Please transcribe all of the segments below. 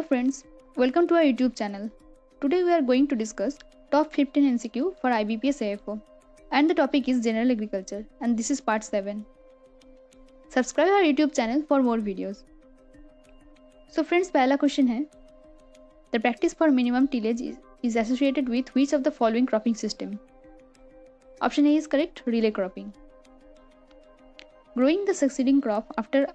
Hello friends, welcome to our YouTube channel. Today we are going to discuss top 15 MCQ for IBPS AFO and the topic is General Agriculture and this is part 7. Subscribe our YouTube channel for more videos. So friends, पहला question है The practice for minimum tillage is associated with which of the following cropping system? Option A is correct, relay cropping. Growing the succeeding crop after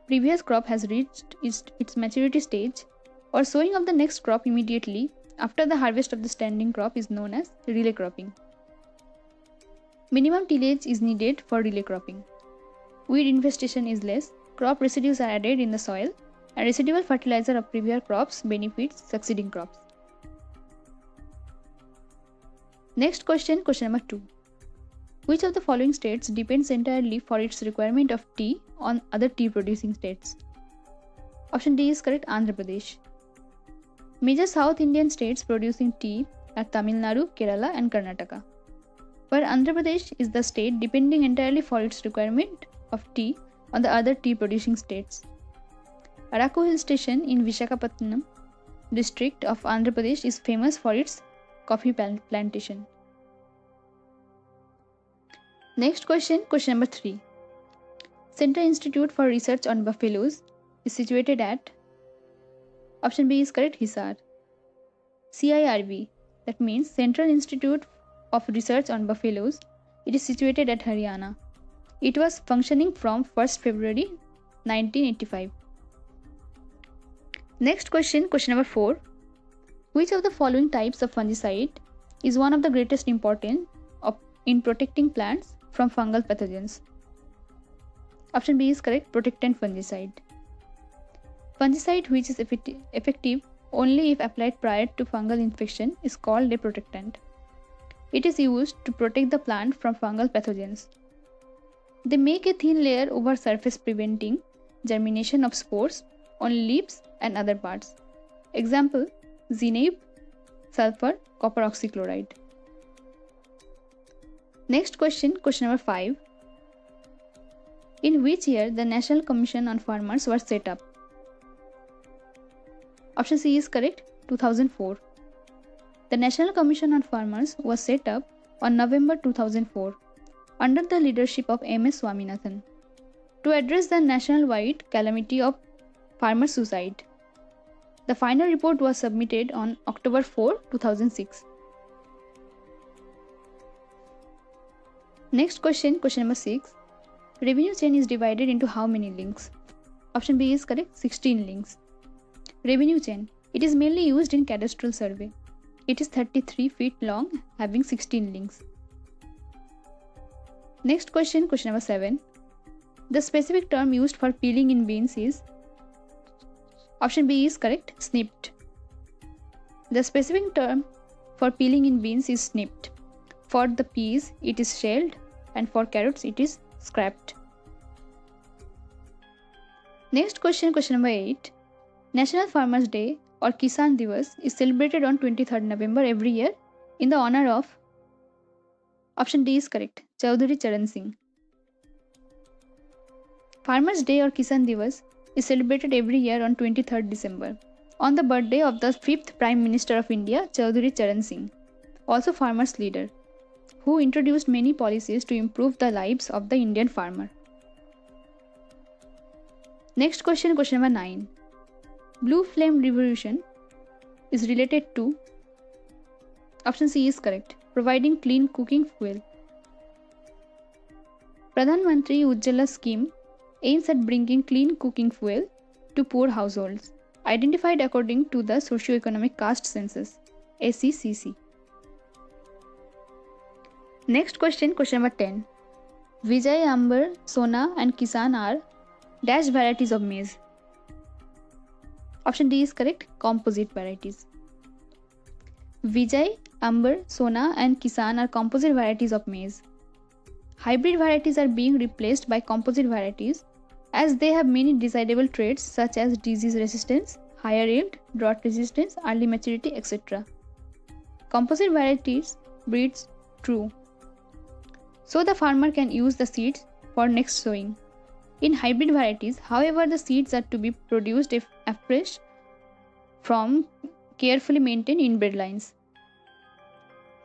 previous crop has reached its maturity stage or sowing of the next crop immediately after the harvest of the standing crop is known as relay cropping. Minimum tillage is needed for relay cropping. Weed infestation is less, crop residues are added in the soil, and residual fertilizer of previous crops benefits succeeding crops. Next question, question number 2. Which of the following states depends entirely for its requirement of tea on other tea producing states? Option D is correct, Andhra Pradesh. Major South Indian states producing tea are Tamil Nadu, Kerala and Karnataka, where Andhra Pradesh is the state depending entirely for its requirement of tea on the other tea producing states. Araku Hill Station in Visakhapatnam district of Andhra Pradesh is famous for its coffee plantation. Next question, question number 3. Central Institute for Research on Buffaloes is situated at Option B is correct, Hisar. CIRB, that means Central Institute of Research on Buffaloes, it is situated at Haryana. It was functioning from 1st February 1985. Next question, question number 4. Which of the following types of fungicide is one of the greatest importance in protecting plants from fungal pathogens? Option B is correct, protectant fungicide. Fungicide which is effective only if applied prior to fungal infection is called a protectant. It is used to protect the plant from fungal pathogens. They make a thin layer over surface preventing germination of spores on leaves and other parts. Example, zinab, sulfur, copper oxychloride. Next question, question number 5. In which year the National Commission on Farmers was set up? Option C is correct, 2004. The National Commission on Farmers was set up on November 2004 under the leadership of M.S. Swaminathan to address the nationwide calamity of farmer suicide. The final report was submitted on October 4, 2006. Next question, question number 6. Revenue chain is divided into how many links? Option B is correct, 16 links. Revenue chain. It is mainly used in cadastral survey. It is 33 feet long, having 16 links. Next question, question number 7. The specific term used for peeling in beans is Option B is correct, snipped. The specific term for peeling in beans is snipped. For the peas, it is shelled, and for carrots, it is scrapped. Next question, question number 8. National Farmers Day or Kisan Divas is celebrated on 23rd November every year in the honor of Option D is correct, Chaudhary Charan Singh. Farmers Day or Kisan Divas is celebrated every year on 23rd December on the birthday of the 5th Prime Minister of India, Chaudhary Charan Singh, also farmers' leader, who introduced many policies to improve the lives of the Indian farmer. Next question, question number 9. Blue Flame Revolution is related to Option C is correct, providing clean cooking fuel. Pradhan Mantri Ujjwala scheme aims at bringing clean cooking fuel to poor households, identified according to the Socio-Economic Caste Census, SECC. Next question, question number 10. Vijay, Amber, Sona and Kisan are dash varieties of maize. Option D is correct, composite varieties. Vijay, Amber, Sona and Kisan are composite varieties of maize. Hybrid varieties are being replaced by composite varieties as they have many desirable traits such as disease resistance, higher yield, drought resistance, early maturity, etc. Composite varieties breeds true, so the farmer can use the seeds for next sowing. In hybrid varieties, however, the seeds are to be produced afresh from carefully maintained inbred lines.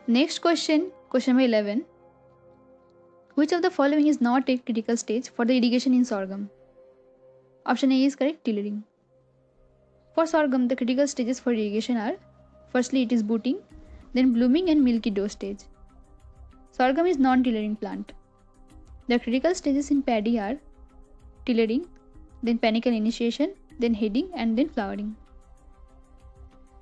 Next question, question number 11. Which of the following is not a critical stage for the irrigation in sorghum? Option A is correct, tillering. For sorghum, the critical stages for irrigation are: firstly, it is booting, then blooming and milky dough stage. Sorghum is non-tillering plant. The critical stages in paddy are tillering, then panicle initiation, then heading, and then flowering.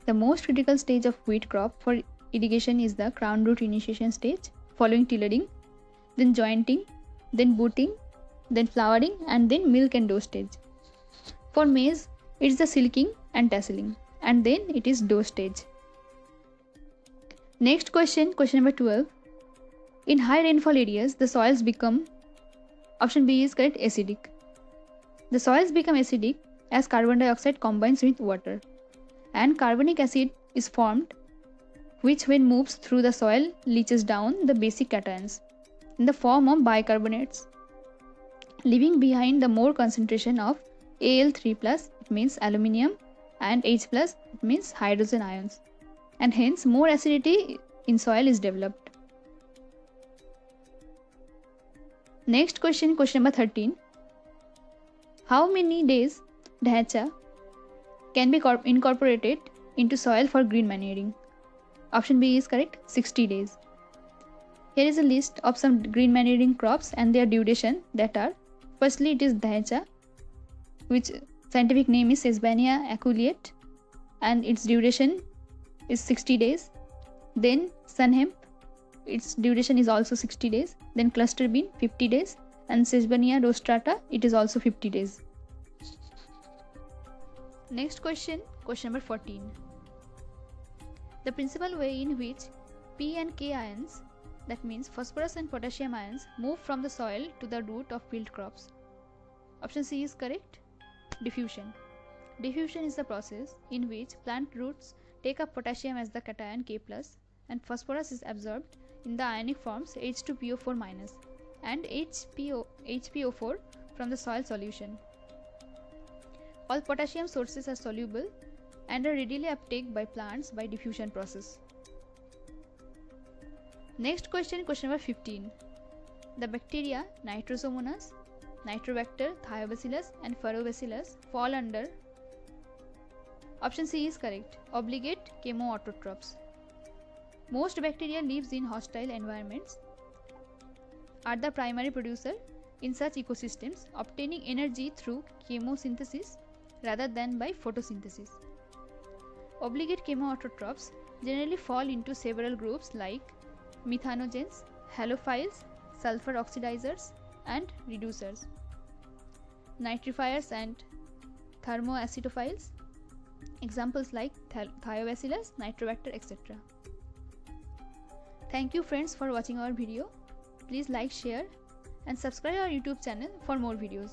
The most critical stage of wheat crop for irrigation is the crown root initiation stage, following tillering, then jointing, then booting, then flowering, and then milk and dough stage. For maize, it is the silking and tasseling, and then it is dough stage. Next question, question number 12. In high rainfall areas, the soils become, option B is correct, acidic. The soils become acidic as carbon dioxide combines with water, and carbonic acid is formed, which when moves through the soil leaches down the basic cations in the form of bicarbonates, leaving behind the more concentration of Al3+, it means aluminium, and H+, it means hydrogen ions, and hence more acidity in soil is developed. Next question, question number 13. How many days dhacha can be incorporated into soil for green manuring? Option B is correct, 60 days. Here is a list of some green manuring crops and their duration that are: firstly, it is dhacha, which scientific name is Sesbania aculeate, and its duration is 60 days. Then sun hemp, its duration is also 60 days. Then cluster bean, 50 days, and Sesbania rostrata, it is also 50 days. Next question, question number 14. The principal way in which P and K ions, that means phosphorus and potassium ions, move from the soil to the root of field crops. Option C is correct, diffusion. Diffusion is the process in which plant roots take up potassium as the cation K+, and phosphorus is absorbed in the ionic forms H2PO4- and HPO4 from the soil solution. All potassium sources are soluble and are readily uptaken by plants by diffusion process. Next question, question number 15. The bacteria Nitrosomonas, Nitrobacter, Thiobacillus, and Ferrobacillus fall under, option C is correct, obligate chemoautotrophs. Most bacteria lives in hostile environments, are the primary producer in such ecosystems, obtaining energy through chemosynthesis rather than by photosynthesis. Obligate chemoautotrophs generally fall into several groups like methanogens, halophiles, sulfur oxidizers, and reducers, nitrifiers and thermoacidophiles, examples like Thiobacillus, Nitrobacter, etc. Thank you friends for watching our video. Please like, share and subscribe our YouTube channel for more videos.